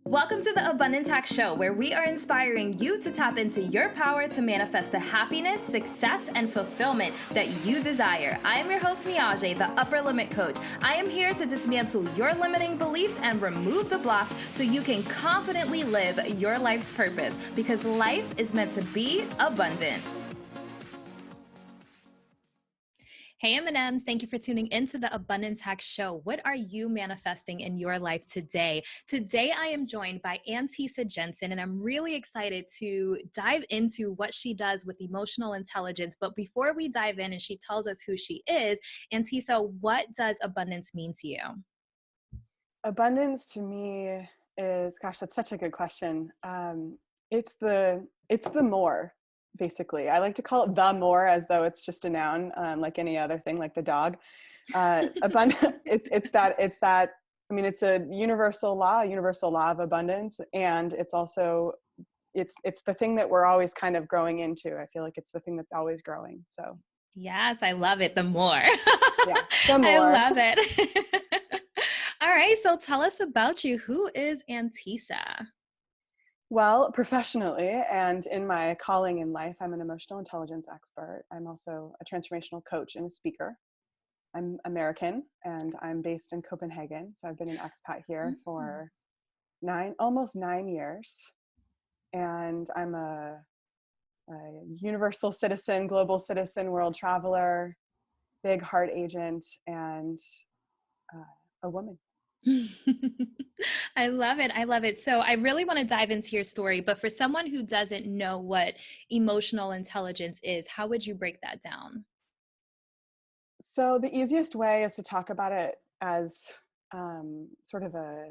Welcome to the Abundance Hack Show, where we are inspiring you to tap into your power to manifest the happiness, success, and fulfillment that you desire. I am your host, Niajae, the Upper Limit Coach. I am here to dismantle your limiting beliefs and remove the blocks so you can confidently live your life's purpose, because life is meant to be abundant. Hey M&Ms, thank you for tuning into the Abundance Hack Show. What are you manifesting in your life today? Today I am joined by Antesa Jensen, and I'm really excited to dive into what she does with emotional intelligence. But before we dive in and she tells us who she is, Antesa, what does abundance mean to you? Abundance to me is, gosh, that's such a good question. It's the more, basically. I like to call it the more as though it's just a noun, like any other thing, like the dog. Abundant. It's that. I mean, it's a universal law of abundance, and it's also it's the thing that we're always kind of growing into. I feel like it's the thing that's always growing. So Yes, I love it. The more. yeah, the I more. love it. All right, so tell us about you. Who is Antesa? Well, professionally and in my calling in life, I'm an emotional intelligence expert. I'm also a transformational coach and a speaker. I'm American and I'm based in Copenhagen. So I've been an expat here for almost 9 years. And I'm a universal citizen, global citizen, world traveler, big heart agent, and a woman. I love it. I love it. So I really want to dive into your story, but for someone who doesn't know what emotional intelligence is, how would you break that down? So the easiest way is to talk about it as sort of the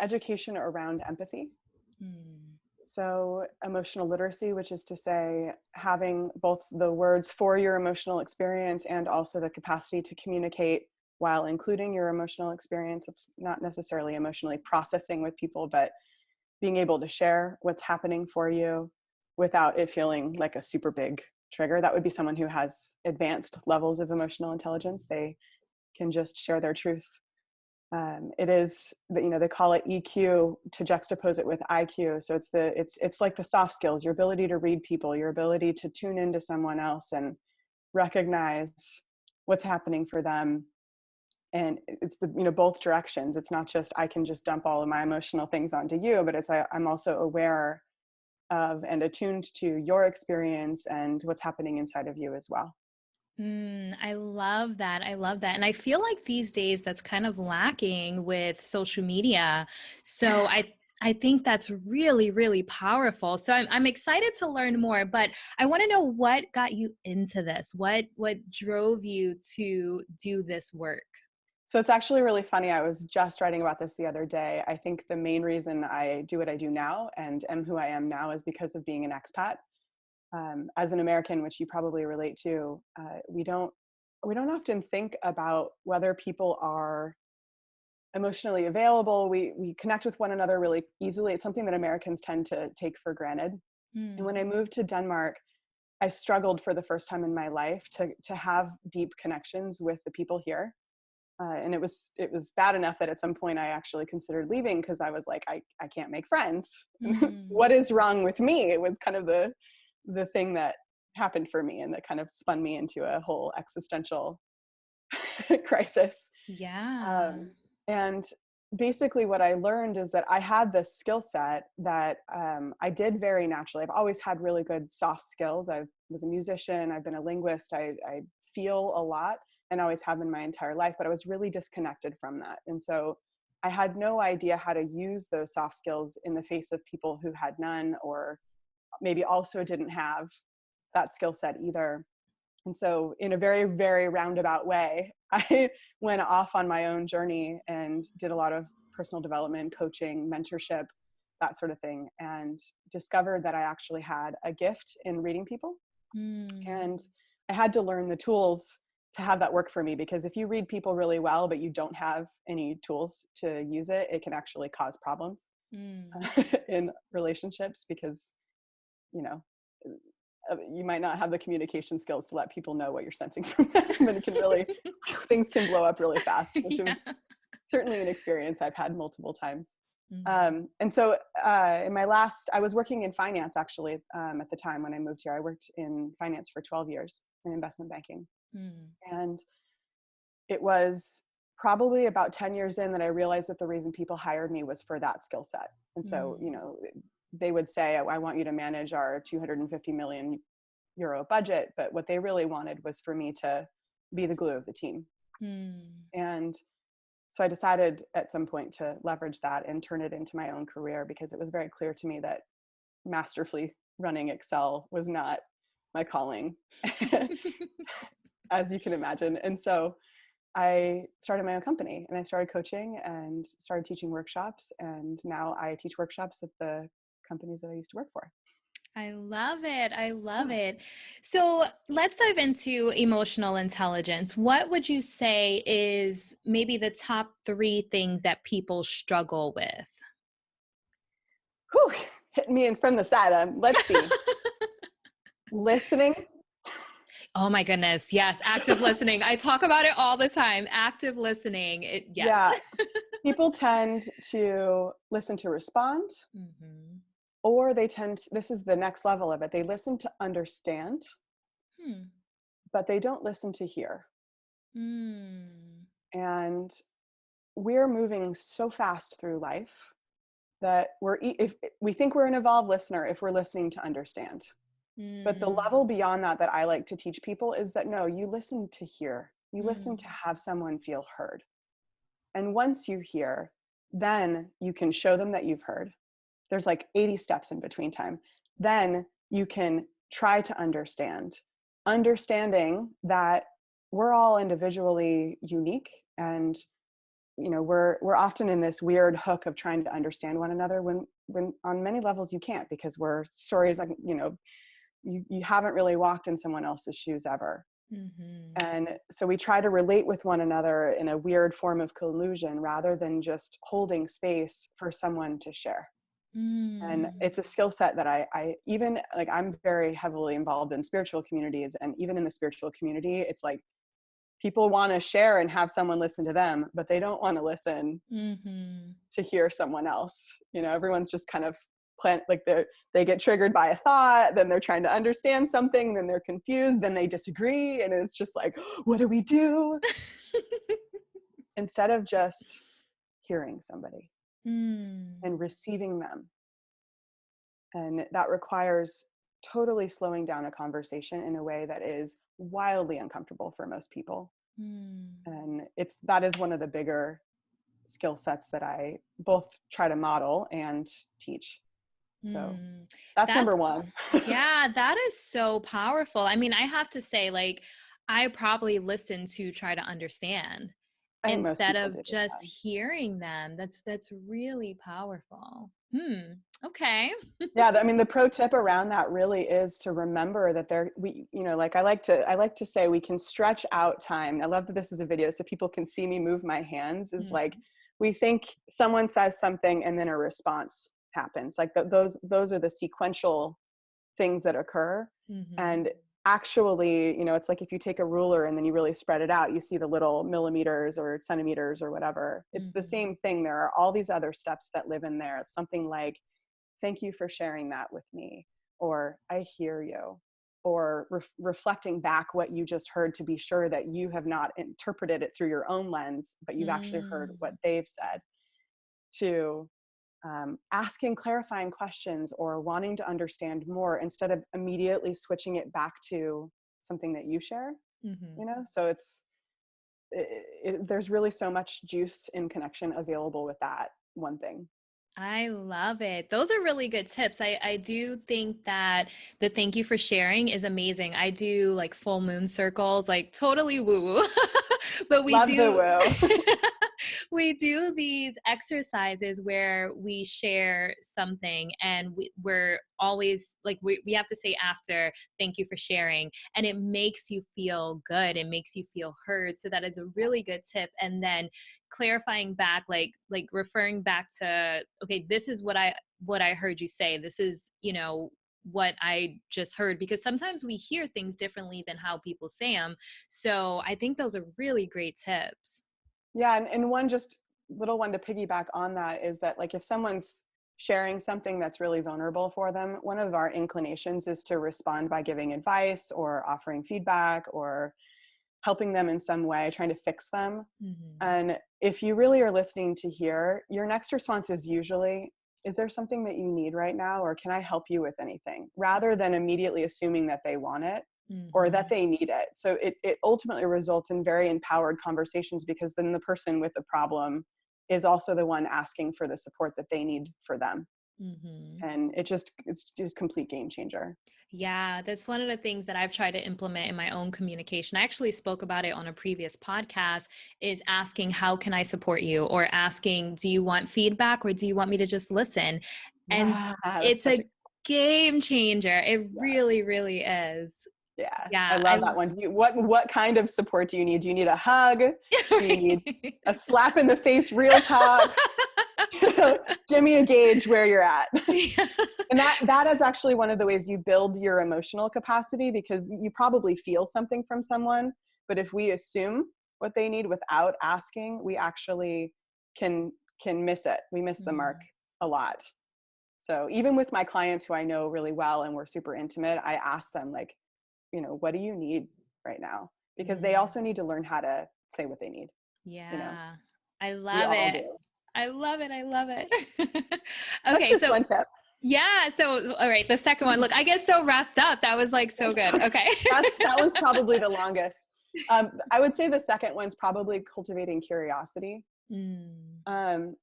education around empathy. Mm. So emotional literacy, which is to say having both the words for your emotional experience and also the capacity to communicate while including your emotional experience. It's not necessarily emotionally processing with people, but being able to share what's happening for you without it feeling like a super big trigger. That would be someone who has advanced levels of emotional intelligence. They can just share their truth. It is, they call it EQ to juxtapose it with IQ. So it's like the soft skills, your ability to read people, your ability to tune into someone else and recognize what's happening for them. And it's both directions. It's not just, I can just dump all of my emotional things onto you, but I'm also aware of and attuned to your experience and what's happening inside of you as well. I love that. I love that. And I feel like these days that's kind of lacking with social media. So I think that's really, really powerful. So I'm excited to learn more, but I want to know what got you into this. What drove you to do this work? So it's actually really funny. I was just writing about this the other day. I think the main reason I do what I do now and am who I am now is because of being an expat. As an American, which you probably relate to, we don't often think about whether people are emotionally available. We connect with one another really easily. It's something that Americans tend to take for granted. And when I moved to Denmark, I struggled for the first time in my life to have deep connections with the people here. And it was bad enough that at some point I actually considered leaving because I was like, I can't make friends. Mm. What is wrong with me? It was kind of the thing that happened for me and that kind of spun me into a whole existential crisis. Yeah. And basically what I learned is that I had this skill set that I did very naturally. I've always had really good soft skills. I was a musician. I've been a linguist. I feel a lot and always have in my entire life, but I was really disconnected from that. And so I had no idea how to use those soft skills in the face of people who had none, or maybe also didn't have that skill set either. And so in a very, very roundabout way, I went off on my own journey and did a lot of personal development, coaching, mentorship, that sort of thing, and discovered that I actually had a gift in reading people. Mm. And I had to learn the tools to have that work for me, because if you read people really well, but you don't have any tools to use it, it can actually cause problems Mm. in relationships, because, you know, you might not have the communication skills to let people know what you're sensing from them, and it can really, things can blow up really fast, which was Yeah. certainly an experience I've had multiple times. Mhm. And so I was working in finance actually at the time when I moved here. I worked in finance for 12 years in investment banking. Mm. And it was probably about 10 years in that I realized that the reason people hired me was for that skill set. And so, Mm. they would say, I want you to manage our 250 million euro budget. But what they really wanted was for me to be the glue of the team. Mm. And so I decided at some point to leverage that and turn it into my own career, because it was very clear to me that masterfully running Excel was not my calling, as you can imagine. And so I started my own company and I started coaching and started teaching workshops. And now I teach workshops at the companies that I used to work for. I love it. I love Yeah. it. So let's dive into emotional intelligence. What would you say is maybe the top 3 things that people struggle with? Whew, hitting me in from the side. Let's see. Listening. Oh my goodness. Yes. Active listening. I talk about it all the time. Active listening. Yes. Yeah. People tend to listen to respond, Mm-hmm. or this is the next level of it. They listen to understand, Hmm. but they don't listen to hear. Mm. And we're moving so fast through life that if we think we're an evolved listener if we're listening to understand. But the level Mm. beyond that I like to teach people is that no, you listen to hear. You listen to Mm. have someone feel heard. And once you hear, then you can show them that you've heard. There's like 80 steps in between time. Then you can try to understand, understanding that we're all individually unique. And we're often in this weird hook of trying to understand one another when on many levels you can't, because we're stories like, you haven't really walked in someone else's shoes ever. Mm-hmm. And so we try to relate with one another in a weird form of collusion rather than just holding space for someone to share. And Mm. it's a skill set that I even like, I'm very heavily involved in spiritual communities. And even in the spiritual community, it's like people want to share and have someone listen to them, but they don't want to listen Mm-hmm. to hear someone else. Everyone's just kind of they get triggered by a thought, then they're trying to understand something, then they're confused, then they disagree, and it's just like, what do we do? Instead of just hearing somebody Mm. and receiving them. And that requires totally slowing down a conversation in a way that is wildly uncomfortable for most people. Mm. And that is one of the bigger skill sets that I both try to model and teach. So Mm. that's That's number one. Yeah, that is so powerful. I mean, I have to say, like, I probably listen to try to understand I think most instead people of do. just hearing them. That's really powerful. Hmm. Okay. Yeah, I mean, the pro tip around that really is to remember that like I like to say we can stretch out time. I love that this is a video so people can see me move my hands. Is like, Mm. we think someone says something and then a response happens. Like those are the sequential things that occur. Mm-hmm. And actually, it's like if you take a ruler and then you really spread it out, you see the little millimeters or centimeters or whatever. It's the Mm-hmm. same thing. There are all these other steps that live in there. Something like, thank you for sharing that with me, or I hear you, or reflecting back what you just heard to be sure that you have not interpreted it through your own lens, but you've actually heard Mm. what they've said, to asking clarifying questions or wanting to understand more instead of immediately switching it back to something that you share. Mm-hmm. So there's really so much juice in connection available with that one thing. I love it. Those are really good tips. I do think that the thank you for sharing is amazing. I do like full moon circles, like totally woo woo, but we Love the do, woo. we do these exercises where we share something and we're always like, we have to say after, thank you for sharing. And it makes you feel good. It makes you feel heard. So that is a really good tip. And then clarifying back, like referring back to, okay, this is what I heard you say. This is, what I just heard, because sometimes we hear things differently than how people say them. So I think those are really great tips. Yeah, and one just little one to piggyback on that is that, like, if someone's sharing something that's really vulnerable for them, one of our inclinations is to respond by giving advice or offering feedback or helping them in some way, trying to fix them. And if you really are listening to hear, your next response is usually, is there something that you need right now? Or can I help you with anything? Rather than immediately assuming that they want it or that they need it. So it ultimately results in very empowered conversations, because then the person with the problem is also the one asking for the support that they need for them. And it's just a complete game changer. Yeah, that's one of the things that I've tried to implement in my own communication. I actually spoke about it on a previous podcast, is asking, how can I support you? Or asking, do you want feedback or do you want me to just listen? And it's a game changer. It really, really is. Yeah, I Yeah. love that one. What kind of support do you need? Do you need a hug? Do you need a slap in the face, real talk? Give me a gauge where you're at. And that is actually one of the ways you build your emotional capacity, because you probably feel something from someone, but if we assume what they need without asking, we actually can miss it. We miss the mark a lot. So even with my clients who I know really well and we're super intimate, I ask them, like, what do you need right now? Because they also need to learn how to say what they need. Yeah. I We love all it. do. I love it. I love it. That's Okay. just So one tip. yeah. So, all right. The second one, look, I get so wrapped up. That was like so good. Okay. That one's probably the longest. I would say the second one's probably cultivating curiosity.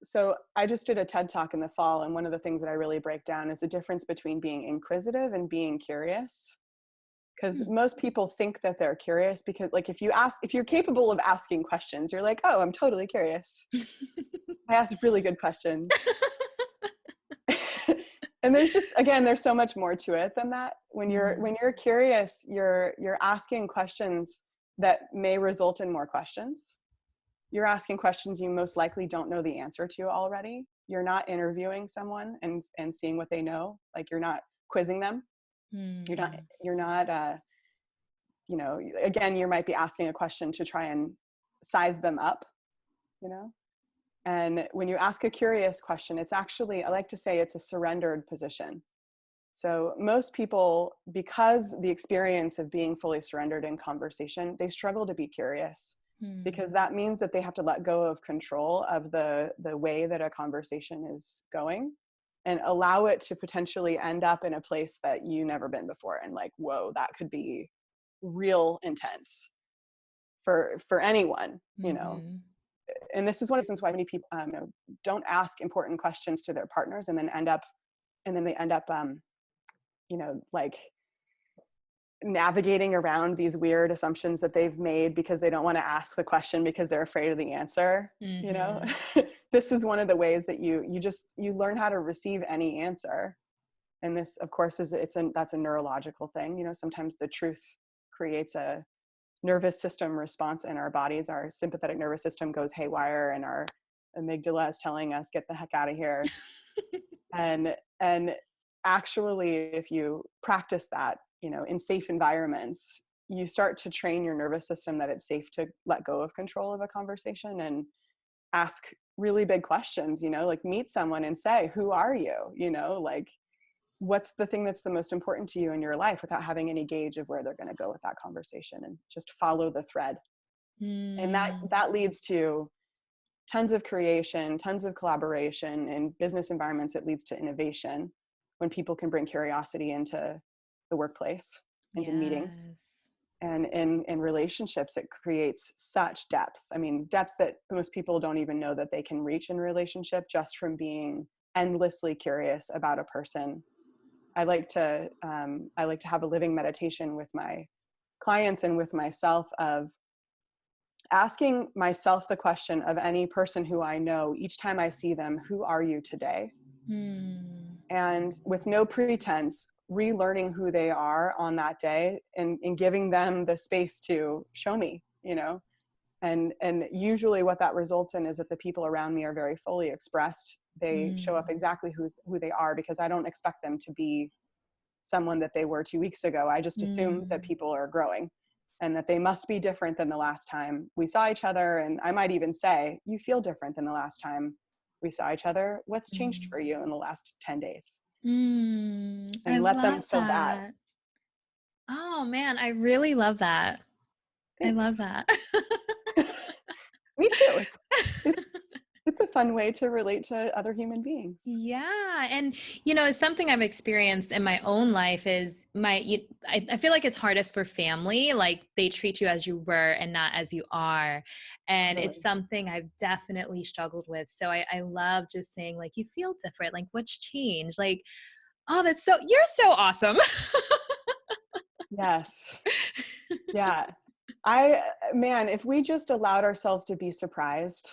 So I just did a TED Talk in the fall, and one of the things that I really break down is the difference between being inquisitive and being curious. Because most people think that they're curious because, like, if you're capable of asking questions, you're like, oh, I'm totally curious. I ask really good questions. And there's so much more to it than that. When you're curious, you're asking questions that may result in more questions. You're asking questions you most likely don't know the answer to already. You're not interviewing someone and seeing what they know. Like, you're not quizzing them. You're not again, you might be asking a question to try and size them up, and when you ask a curious question, it's actually, I like to say, it's a surrendered position. So most people, because the experience of being fully surrendered in conversation, they struggle to be curious, because that means that they have to let go of control of the way that a conversation is going and allow it to potentially end up in a place that you've never been before. And like, whoa, that could be real intense for anyone, And this is one of the reasons why many people don't ask important questions to their partners, and then they end up like navigating around these weird assumptions that they've made because they don't want to ask the question because they're afraid of the answer. This is one of the ways that you learn how to receive any answer. And this, of course, that's a neurological thing. Sometimes the truth creates a nervous system response in our bodies. Our sympathetic nervous system goes haywire, and our amygdala is telling us, get the heck out of here. and actually, if you practice that, in safe environments, you start to train your nervous system that it's safe to let go of control of a conversation and ask really big questions, like meet someone and say, who are you? Like, what's the thing that's the most important to you in your life, without having any gauge of where they're going to go with that conversation, and just follow the thread. And that leads to tons of creation, tons of collaboration. In business environments, it leads to innovation when people can bring curiosity into the workplace, into meetings. And in relationships, it creates such depth. I mean, depth that most people don't even know that they can reach in relationship, just from being endlessly curious about a person. I like to have a living meditation with my clients and with myself of asking myself the question of any person who I know each time I see them, who are you today? And with no pretense, relearning who they are on that day, and giving them the space to show me, and usually what that results in is that the people around me are very fully expressed. They show up exactly who they are, because I don't expect them to be someone that they were 2 weeks ago. I just assume that people are growing. and that they must be different than the last time we saw each other. And I might even say, you feel different than the last time we saw each other. What's changed for you in the last 10 days? I And let them love feel that. that. Oh man, I really love that. I love Thanks. that. Me too. It's a fun way to relate to other human beings. Yeah. And, it's something I've experienced in my own life is I feel like it's hardest for family. Like they treat you as you were and not as you are. And Totally. it's something I've definitely struggled with. So I love just saying like, you feel different. Like what's changed? Like, oh, you're so awesome. Yes. Yeah. Man, if we just allowed ourselves to be surprised.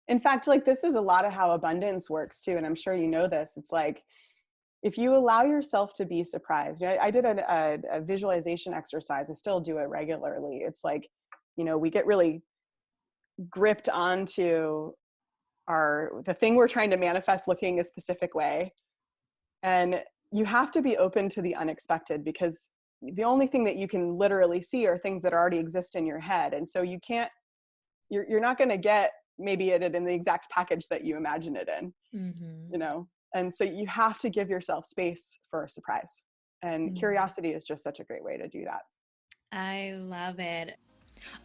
In fact, like this is a lot of how abundance works too. And I'm sure you know this. It's like, if you allow yourself to be surprised, I did a visualization exercise. I still do it regularly. It's like, we get really gripped onto the thing we're trying to manifest looking a specific way. And you have to be open to the unexpected, because the only thing that you can literally see are things that already exist in your head. And so you're not going to get maybe it in the exact package that you imagine it in, And so you have to give yourself space for a surprise. And curiosity is just such a great way to do that. I love it.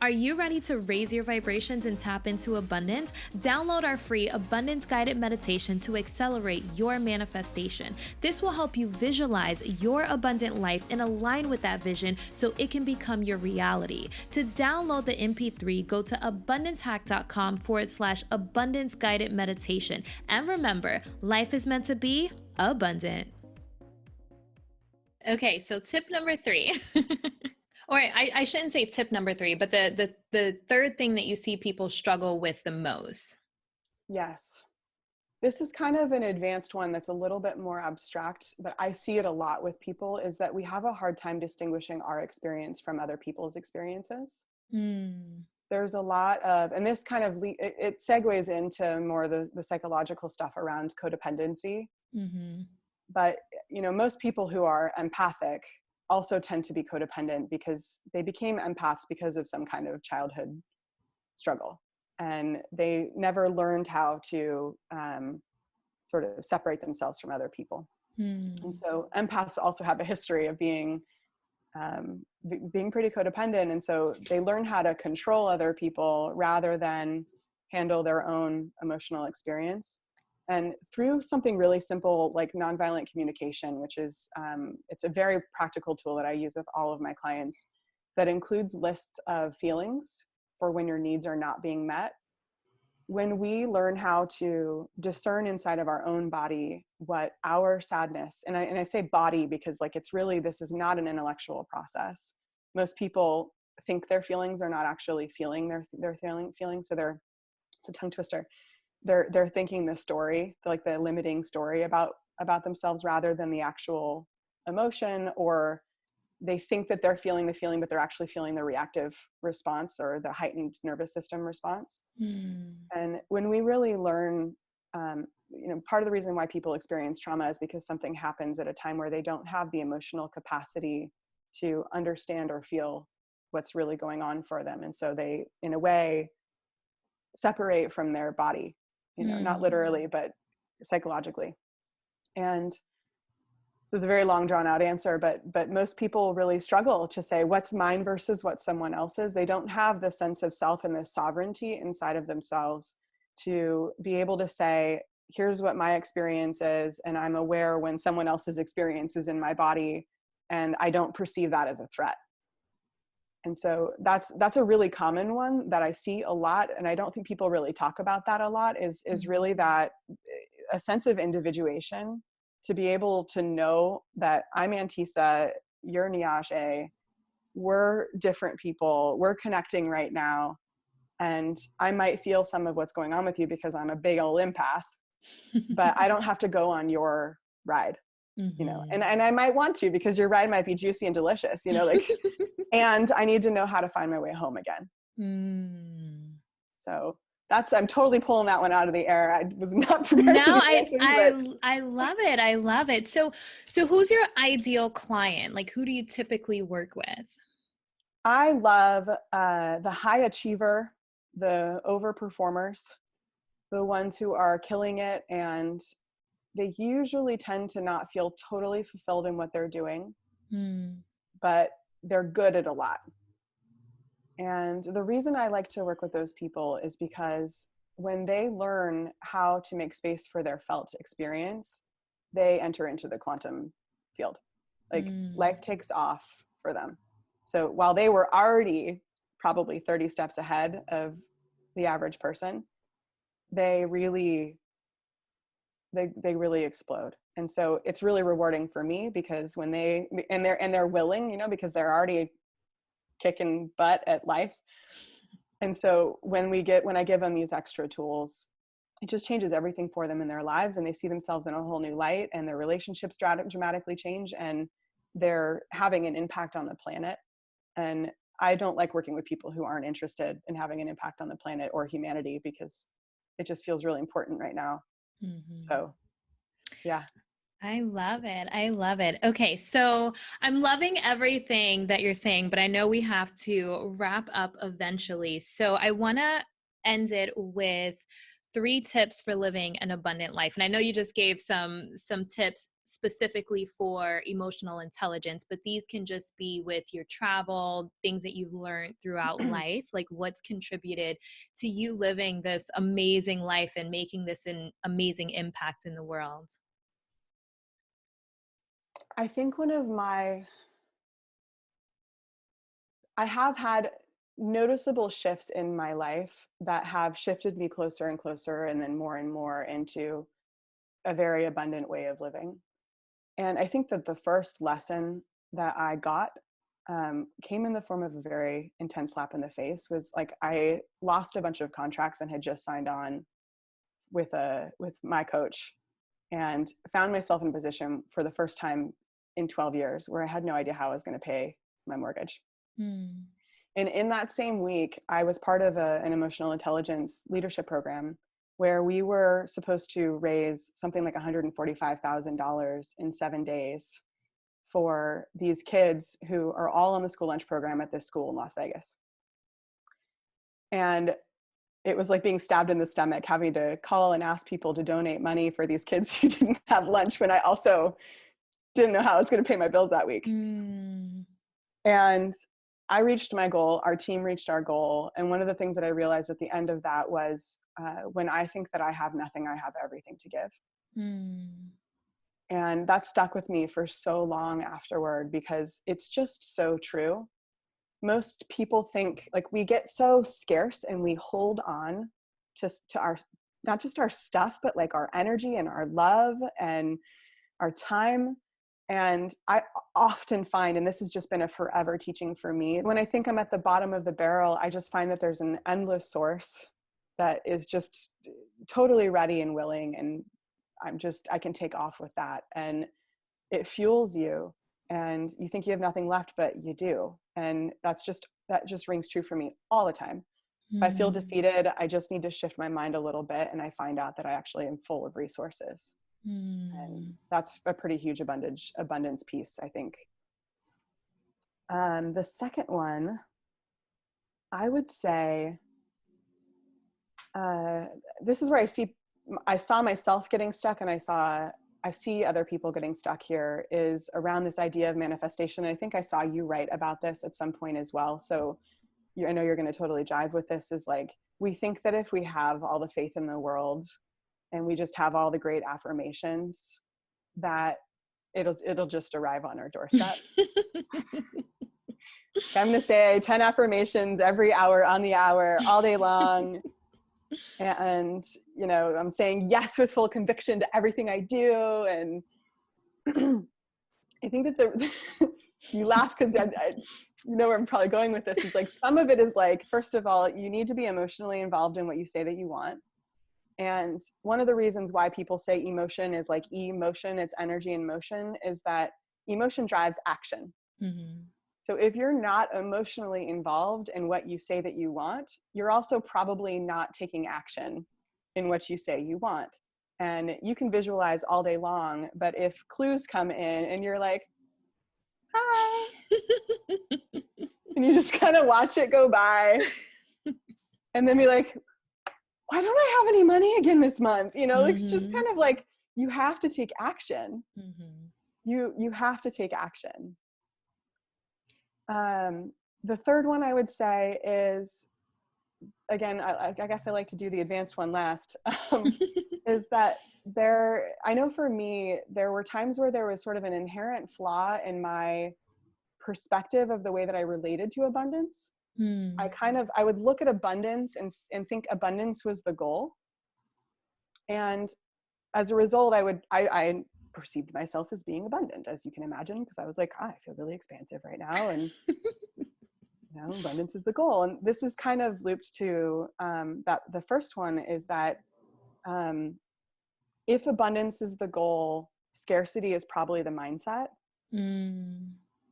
Are you ready to raise your vibrations and tap into abundance? Download our free Abundance Guided Meditation to accelerate your manifestation. This will help you visualize your abundant life and align with that vision so it can become your reality. To download the MP3, go to abundancehack.com/abundance guided meditation. And remember, life is meant to be abundant. Okay, so tip number 3. Or I shouldn't say tip number 3, but the third thing that you see people struggle with the most. Yes. This is kind of an advanced one that's a little bit more abstract, but I see it a lot with people, is that we have a hard time distinguishing our experience from other people's experiences. There's a lot of, and this kind of, it segues into more the psychological stuff around codependency. But, most people who are empathic also tend to be codependent because they became empaths because of some kind of childhood struggle. And they never learned how to sort of separate themselves from other people. And so empaths also have a history of being pretty codependent. And so they learn how to control other people rather than handle their own emotional experience. And through something really simple like nonviolent communication, which is, it's a very practical tool that I use with all of my clients that includes lists of feelings for when your needs are not being met. When we learn how to discern inside of our own body what our sadness, and I say body because like it's really, this is not an intellectual process. Most people think their feelings are not actually feeling their feelings. So it's a tongue twister. They're thinking the story, like the limiting story about themselves rather than the actual emotion, or they think that they're feeling the feeling, but they're actually feeling the reactive response or the heightened nervous system response. And when we really learn, part of the reason why people experience trauma is because something happens at a time where they don't have the emotional capacity to understand or feel what's really going on for them. And so they, in a way, separate from their body. Not literally, but psychologically. And this is a very long drawn out answer, but most people really struggle to say what's mine versus what's someone else's. They don't have the sense of self and the sovereignty inside of themselves to be able to say, here's what my experience is. And I'm aware when someone else's experience is in my body and I don't perceive that as a threat. And so that's a really common one that I see a lot. And I don't think people really talk about that a lot, is really that a sense of individuation, to be able to know that I'm Antesa, you're Niajae, we're different people, we're connecting right now. And I might feel some of what's going on with you because I'm a big old empath, but I don't have to go on your ride. And I might want to, because your ride might be juicy and delicious, and I need to know how to find my way home again. So I'm totally pulling that one out of the air. I was not prepared. No, I love it. I love it. So who's your ideal client? Like, who do you typically work with? I love the high achiever, the overperformers, the ones who are killing it, and they usually tend to not feel totally fulfilled in what they're doing, but they're good at a lot. And the reason I like to work with those people is because when they learn how to make space for their felt experience, they enter into the quantum field. Like life takes off for them. So while they were already probably 30 steps ahead of the average person, they really explode. And so it's really rewarding for me because when they're willing, you know, because they're already kicking butt at life. And so when I give them these extra tools, it just changes everything for them in their lives, and they see themselves in a whole new light, and their relationships dramatically change, and they're having an impact on the planet. And I don't like working with people who aren't interested in having an impact on the planet or humanity, because it just feels really important right now. So yeah. I love it. I love it. Okay, so I'm loving everything that you're saying, but I know we have to wrap up eventually. So I want to end it with 3 tips for living an abundant life. And I know you just gave some tips specifically for emotional intelligence, but these can just be with your travel, things that you've learned throughout life, like what's contributed to you living this amazing life and making this an amazing impact in the world. I think I have had noticeable shifts in my life that have shifted me closer and closer, and then more and more into a very abundant way of living. And I think that the first lesson that I got came in the form of a very intense slap in the face. Was like, I lost a bunch of contracts and had just signed on with my coach, and found myself in a position for the first time in 12 years where I had no idea how I was going to pay my mortgage. And in that same week, I was part of an emotional intelligence leadership program where we were supposed to raise something like $145,000 in 7 days for these kids who are all on the school lunch program at this school in Las Vegas. And it was like being stabbed in the stomach, having to call and ask people to donate money for these kids who didn't have lunch, when I also didn't know how I was going to pay my bills that week. And I reached my goal. Our team reached our goal. And one of the things that I realized at the end of that was, when I think that I have nothing, I have everything to give. And that stuck with me for so long afterward, because it's just so true. Most people think, like, we get so scarce and we hold on to our, not just our stuff, but like our energy and our love and our time. And I often find, and this has just been a forever teaching for me, when I think I'm at the bottom of the barrel, I just find that there's an endless source that is just totally ready and willing. And I can take off with that. And it fuels you. And you think you have nothing left, but you do. And that just rings true for me all the time. If I feel defeated, I just need to shift my mind a little bit, and I find out that I actually am full of resources. And that's a pretty huge abundance piece, I think. The second one, I would say, this is where I saw myself getting stuck, and I see other people getting stuck here, is around this idea of manifestation. And I think I saw you write about this at some point as well. So I know you're going to totally jive with this, is like, we think that if we have all the faith in the world and we just have all the great affirmations, that it'll just arrive on our doorstep. I'm going to say 10 affirmations every hour on the hour, all day long. And, you know, I'm saying yes with full conviction to everything I do. And I think that you laugh because you know where I'm probably going with this. Is like, some of it is like, first of all, you need to be emotionally involved in what you say that you want. And one of the reasons why people say emotion is like emotion, it's energy in motion, is that emotion drives action. So if you're not emotionally involved in what you say that you want, you're also probably not taking action in what you say you want. And you can visualize all day long, but if clues come in and you're like, hi, And you just kind of watch it go by and then be like, why don't I have any money again this month? It's just kind of like, you have to take action. You have to take action. The third one I would say is, again, I guess I like to do the advanced one last, is that I know for me, there were times where there was sort of an inherent flaw in my perspective of the way that I related to abundance. I would look at abundance and think abundance was the goal. And as a result, I perceived myself as being abundant, as you can imagine, because I was like, I feel really expansive right now. And abundance is the goal. And this is kind of looped to that. The first one is that if abundance is the goal, scarcity is probably the mindset,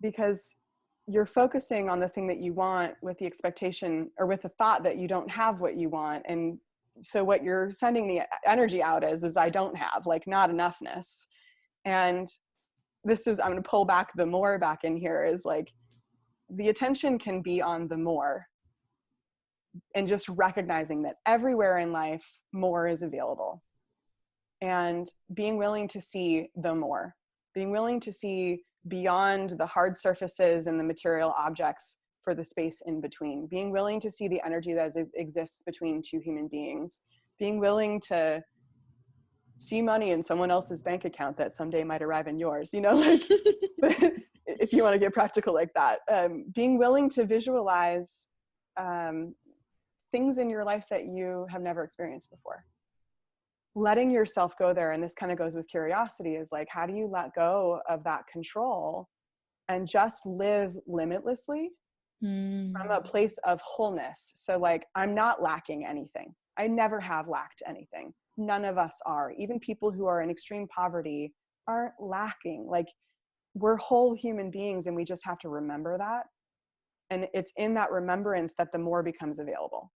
because you're focusing on the thing that you want with the expectation or with the thought that you don't have what you want. And so what you're sending the energy out is I don't have, like, not enoughness. And this is, I'm going to pull back the more back in here, is like, the attention can be on the more, and just recognizing that everywhere in life, more is available, and being willing to see the more, being willing to see beyond the hard surfaces and the material objects for the space in between, being willing to see the energy that exists between two human beings, being willing to see money in someone else's bank account that someday might arrive in yours, like, if you want to get practical like that, being willing to visualize things in your life that you have never experienced before. Letting yourself go there, and this kind of goes with curiosity, is like, how do you let go of that control and just live limitlessly from a place of wholeness? So like, I'm not lacking anything. I never have lacked anything. None of us are. Even people who are in extreme poverty aren't lacking. Like, we're whole human beings, and we just have to remember that. And it's in that remembrance that the more becomes available.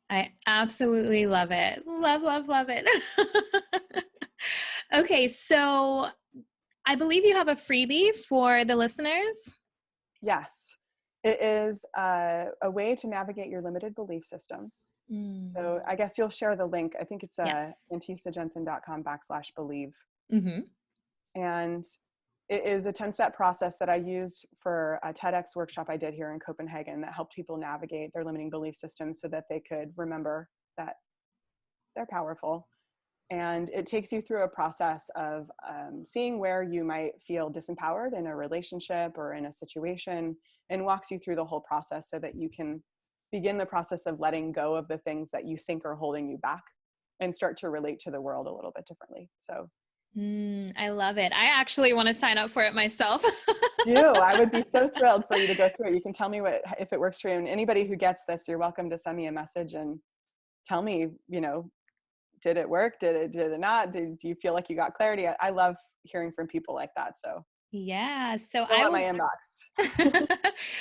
I absolutely love it. Love, love, love it. Okay, so I believe you have a freebie for the listeners. Yes. It is a way to navigate your limited belief systems. So I guess you'll share the link. I think it's antesajensen.com/believe. And it is a 10-step process that I used for a TEDx workshop I did here in Copenhagen that helped people navigate their limiting belief systems so that they could remember that they're powerful. And it takes you through a process of seeing where you might feel disempowered in a relationship or in a situation, and walks you through the whole process so that you can begin the process of letting go of the things that you think are holding you back and start to relate to the world a little bit differently. So I love it. I actually want to sign up for it myself. I would be so thrilled for you to go through it. You can tell me if it works for you. And anybody who gets this, you're welcome to send me a message and tell me, did it work? Did it not? Do you feel like you got clarity? I love hearing from people like that. So yeah. So I will, my inbox.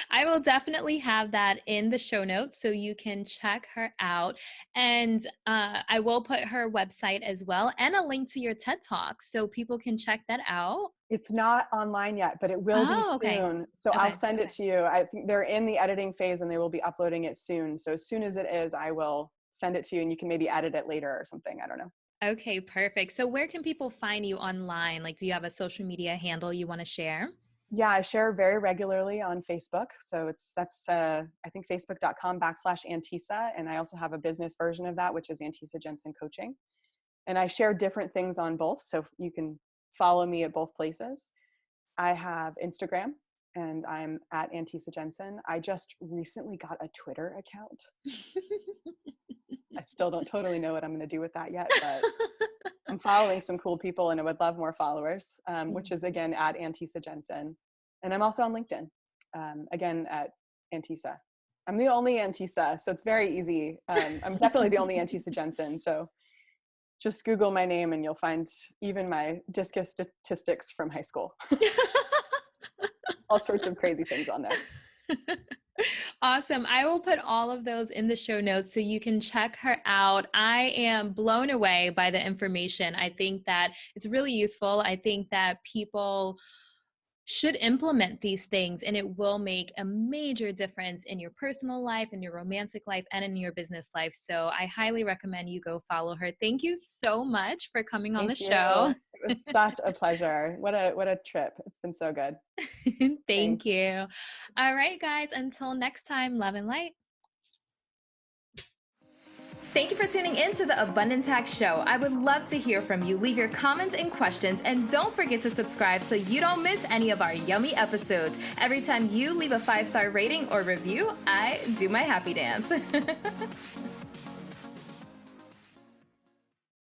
I will definitely have that in the show notes so you can check her out. And I will put her website as well, and a link to your TED Talk so people can check that out. It's not online yet, but it will be soon. So I'll send it to you. I think they're in the editing phase and they will be uploading it soon. So as soon as it is, I will send it to you, and you can maybe edit it later or something. I don't know. Okay, perfect. So where can people find you online? Like, do you have a social media handle you want to share? Yeah, I share very regularly on Facebook. So that's I think facebook.com/Antesa. And I also have a business version of that, which is Antesa Jensen Coaching. And I share different things on both. So you can follow me at both places. I have Instagram, and I'm at Antesa Jensen. I just recently got a Twitter account. I still don't totally know what I'm going to do with that yet, but I'm following some cool people, and I would love more followers, which is, again, at Antesa Jensen. And I'm also on LinkedIn, again, at Antesa. I'm the only Antesa, so it's very easy. I'm definitely the only Antesa Jensen. So just Google my name and you'll find even my discus statistics from high school. All sorts of crazy things on there. Awesome. I will put all of those in the show notes so you can check her out. I am blown away by the information. I think that it's really useful. I think that people should implement these things, and it will make a major difference in your personal life, in your romantic life, and in your business life. So I highly recommend you go follow her. Thank you so much for coming on the Thank show. you. It's such a pleasure. What a trip. It's been so good. Thank Thanks. you. All right, guys, until next time, love and light. Thank you for tuning in to the Abundance Hack Show. I would love to hear from you. Leave your comments and questions, and don't forget to subscribe so you don't miss any of our yummy episodes. Every time you leave a 5-star rating or review, I do my happy dance.